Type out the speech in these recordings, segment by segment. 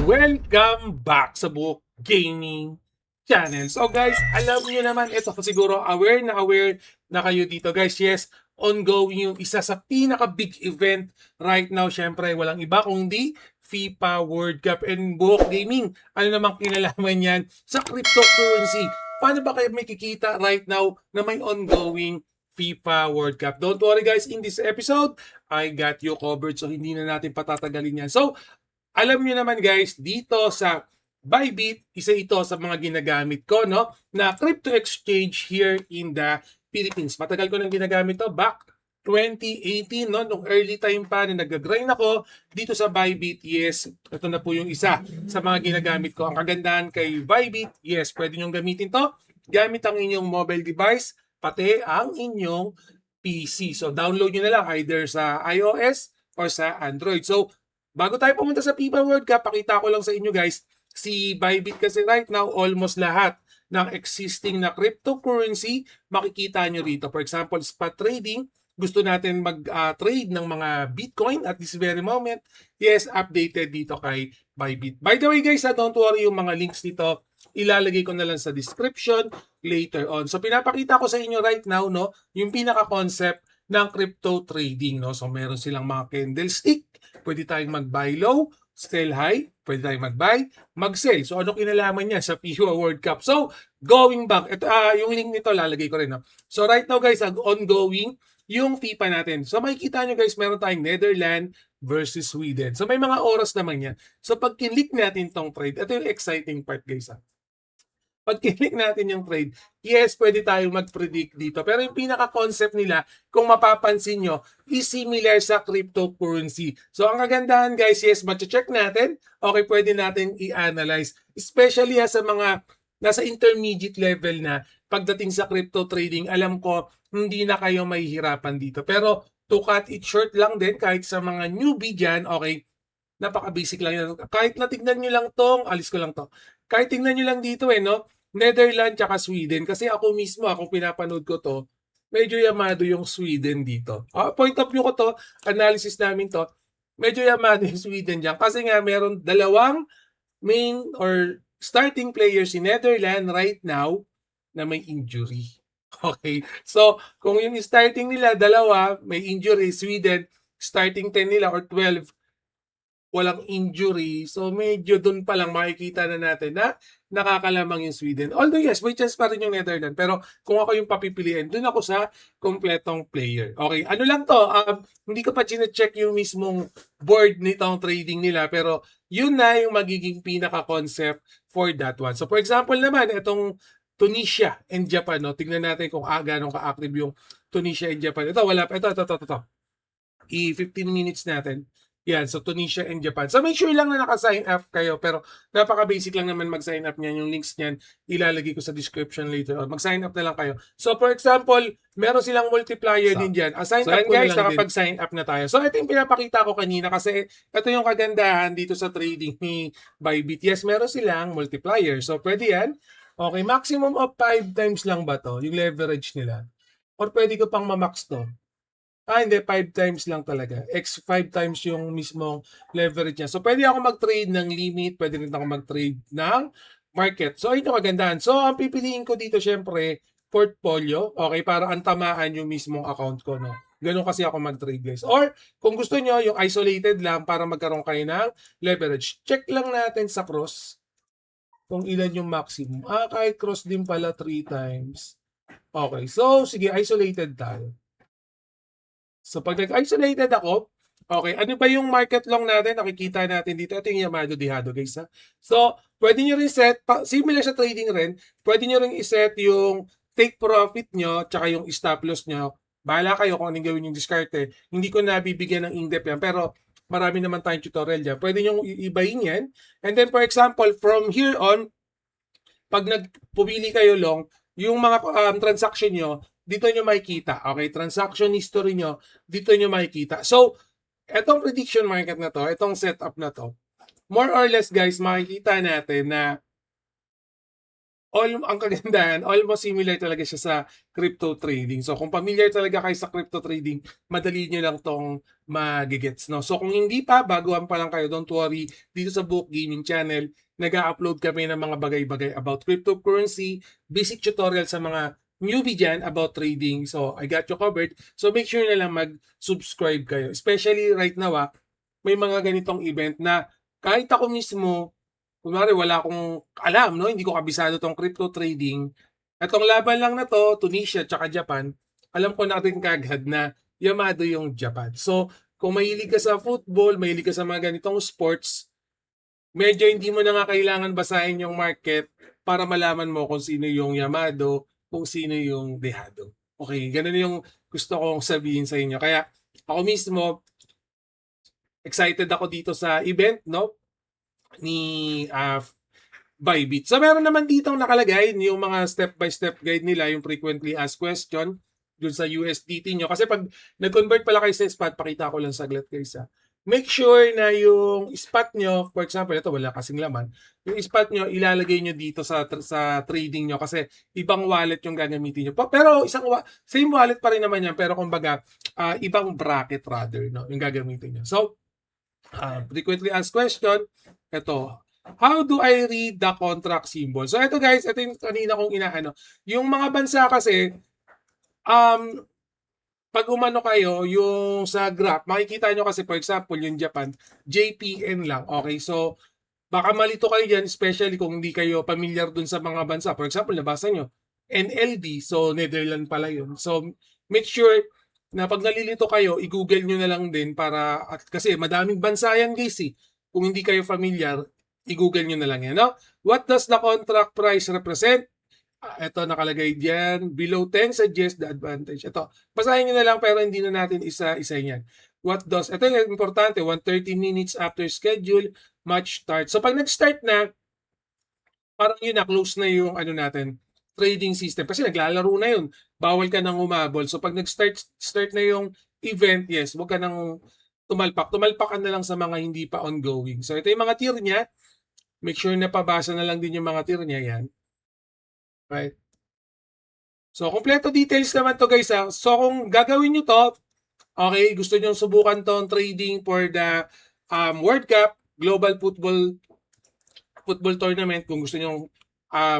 Welcome back sa Book Gaming Channel. So guys, alam niyo naman, ito siguro aware na kayo dito guys. Yes, ongoing yung isa sa pinaka-big event right now. Syempre, walang iba kundi FIFA World Cup and Book Gaming. Ano namang kinalaman yan sa cryptocurrency? Paano ba kayo may kikita right now na may ongoing FIFA World Cup? Don't worry guys, in this episode, I got you covered so hindi na natin patatagalin yan. So, alam niyo naman guys, dito sa Bybit, isa ito sa mga ginagamit ko, no, na crypto exchange here in the Philippines. Matagal ko nang ginagamit to, back 2018, no, nung early time pa na nag-grind ako dito sa Bybit. Yes, ito na po yung isa sa mga ginagamit ko. Ang kagandahan kay Bybit, yes, pwede nyo gamitin to gamit ang inyong mobile device, pati ang inyong PC. So, download nyo na lang either sa iOS or sa Android. So, bago tayo pumunta sa FIFA World Cup, pakita ko lang sa inyo guys, si Bybit kasi right now, almost lahat ng existing na cryptocurrency, makikita nyo rito. For example, spot trading, gusto natin mag-trade ng mga Bitcoin at this very moment, yes, updated dito kay Bybit. By the way guys, don't worry, yung mga links dito, ilalagay ko na lang sa description later on. So pinapakita ko sa inyo right now, no, yung pinaka-concept ng crypto trading, no. So meron silang mga candlestick, pwede tayong mag-buy low, sell high, pwede tayong mag-buy, mag-sell. So ano kinalaman niya sa FIFA World Cup? So going back, ito, yung link nito lalagay ko rin. No? So right now guys, ongoing yung FIFA natin. So makikita nyo guys, meron tayong Netherlands versus Sweden. So may mga oras naman yan. So pag kinlik natin tong trade, ito yung exciting part guys. Pag kinlik natin yung trade, yes, pwede tayong mag-predict dito. Pero yung pinaka-concept nila, kung mapapansin nyo, is similar sa cryptocurrency. So ang kagandahan guys, yes, check natin. Okay, pwede natin i-analyze. Especially sa mga nasa intermediate level na pagdating sa crypto trading, alam ko, hindi na kayo mahihirapan dito. Pero to cut it short lang din, kahit sa mga newbie dyan, okay, napaka-basic lang yan. Kahit natignan nyo lang tong, alis ko lang to. Kahit tignan nyo lang dito no, Netherlands tsaka Sweden. Kasi ako mismo, akong pinapanood ko to, medyo yamado yung Sweden dito. Point of view ko to, analysis namin to, medyo yamado yung Sweden dyan. Kasi nga, meron dalawang main or starting players si Netherlands right now na may injury. Okay? So, kung yung starting nila, dalawa, may injury, Sweden, starting 10 nila or 12, walang injury. So, medyo dun pa lang makikita na natin na nakakalamang yung Sweden. Although yes, may chance pa rin yung Netherlands. Pero kung ako yung papipiliin, dun ako sa kompletong player. Okay, ano lang to, hindi ko pa chine-check yung mismong board nitong trading nila. Pero yun na yung magiging pinaka-concept for that one. So, for example naman, itong Tunisia and Japan, no? Tingnan natin kung gano'ng ka-active yung Tunisia and Japan. Ito, wala pa. Ito. I-15 minutes natin. Yan, so Tunisia and Japan. So make sure lang na naka-sign up kayo, pero napaka-basic lang naman mag-sign up niyan. Yung links niyan, ilalagay ko sa description later on. Mag-sign up na lang kayo. So for example, meron silang multiplier din dyan. Assign up ko guys, nakapag-sign up na tayo. So ito yung pinapakita ko kanina kasi ito yung kagandahan dito sa trading ni Bybit. Yes, meron silang multiplier. So pwede yan. Okay, maximum of 5 times lang ba to, yung leverage nila? Or pwede ko pang ma-max to? Hindi, 5 times lang talaga. 5 times yung mismong leverage niya. So, pwede ako mag-trade ng limit, pwede rin ako mag-trade ng market. So, ito kagandahan. So, ang pipiliin ko dito, syempre, portfolio. Okay, para antamaan yung mismong account ko, no? Ganun kasi ako mag-trade, guys. Or, kung gusto nyo, yung isolated lang para magkaroon kayo ng leverage. Check lang natin sa cross kung ilan yung maximum. Kahit cross din pala 3 times. Okay, so, sige, isolated tayo. So, pag nag-isolated ako, okay, ano ba yung market long natin? Nakikita natin dito. Ito yung Yamado Dihado, guys. Ha? So, pwede nyo rin set, similar sa trading rin, pwede nyo rin iset yung take profit nyo, tsaka yung stop loss nyo. Bahala kayo kung anong gawin yung diskarte. Hindi ko nabibigyan ng in-depth yan, pero marami naman tayong tutorial dyan. Pwede nyo ibahin yan. And then, for example, from here on, pag nagpumili kayo long, yung mga transaction nyo, dito nyo makikita. Okay, transaction history nyo, dito nyo makikita. So, etong prediction market na to, etong setup na to, more or less guys, makikita natin na ang kagandahan, almost similar talaga siya sa crypto trading. So kung familiar talaga kayo sa crypto trading, madali nyo lang tong magigets, no? So kung hindi pa, baguhan pa lang kayo, don't worry. Dito sa Book Gaming Channel, nag-upload kami ng mga bagay-bagay about cryptocurrency, basic tutorial sa mga newbie dyan about trading. So I got you covered. So make sure na lang mag-subscribe kayo. Especially right now, may mga ganitong event na kahit ako mismo, kunwari wala akong alam, no? Hindi ko kabisado tong crypto trading. Itong laban lang na to, Tunisia at Japan, alam ko na rin kagad na Yamado yung Japan. So, kung mahilig ka sa football, mahilig ka sa mga ganitong sports, medyo hindi mo na nga kailangan basahin yung market para malaman mo kung sino yung Yamado, kung sino yung Dehado. Okay, ganun yung gusto kong sabihin sa inyo. Kaya ako mismo, excited ako dito sa event, no? Ni Bybit. So meron naman dito nakalagay yung mga step-by-step guide nila, yung frequently asked question dun sa USDT nyo. Kasi pag nag-convert pala kayo sa spot, pakita ko lang saglit guys. Make sure na yung spot nyo, for example, ito wala kasing laman, yung spot nyo, ilalagay nyo dito sa trading nyo kasi ibang wallet yung gagamitin nyo. Pero same wallet pa rin naman yan, pero kumbaga, ibang bracket rather, no, yung gagamitin nyo. So, frequently asked question, ito, how do I read the contract symbol? So ito guys, ito yung kanina kong inaano. Yung mga bansa kasi, pag umano kayo, yung sa graph, makikita nyo kasi for example, yung Japan, JPN lang. Okay, so baka malito kayo dyan, especially kung hindi kayo familiar dun sa mga bansa. For example, nabasa nyo, NLD, so Netherlands pala yun. So make sure na pag nalilito kayo, i-google nyo na lang din para, kasi madaming bansa yan guys eh. Kung hindi kayo familiar, i-google nyo na lang yan. No? What does the contract price represent? Ito nakalagay diyan. Below 10 suggest the advantage. Ito, basahin nyo na lang pero hindi na natin isa-isa yan. Ito yung importante, 130 minutes after schedule, match start. So pag nag-start na, parang yun na, close na yung ano natin, trading system. Kasi naglalaro na yun. Bawal ka nang umabol. So pag start na yung event, yes, huwag ka nang tumalpak. Tumalpak ka na lang sa mga hindi pa ongoing. So ito yung mga tier niya. Make sure na pabasa na lang din yung mga tier niya yan. Right? So, kompleto details naman to guys. So, kung gagawin nyo to, okay, gusto nyo subukan tong trading for the World Cup, Global Football Tournament, kung gusto nyo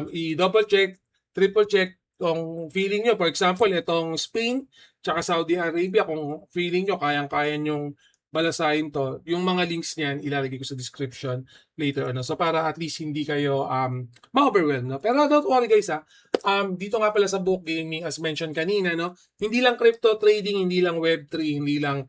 i-double check, triple check, kung feeling nyo, for example, itong Spain, tsaka Saudi Arabia, kung feeling nyo, kayang-kaya nyong balasahin to, yung mga links niyan, ilalagay ko sa description later on. So, para at least hindi kayo ma-overwhelm. No? Pero don't worry guys dito nga pala sa Book Gaming, as mentioned kanina, no, hindi lang crypto trading, hindi lang Web3, hindi lang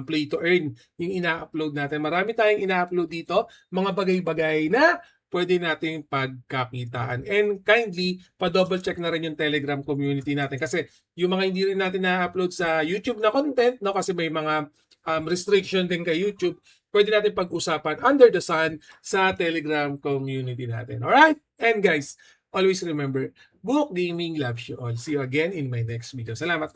play to earn yung ina-upload natin. Marami tayong ina-upload dito, mga bagay-bagay na pwede nating pagkakitaan. And kindly, pa-double check na rin yung Telegram community natin. Kasi yung mga hindi rin natin na-upload sa YouTube na content, no, kasi may mga restriction din kay YouTube, pwede natin pag-usapan under the sun sa Telegram community natin. Alright? And guys, always remember, Book Gaming loves you all. See you again in my next video. Salamat!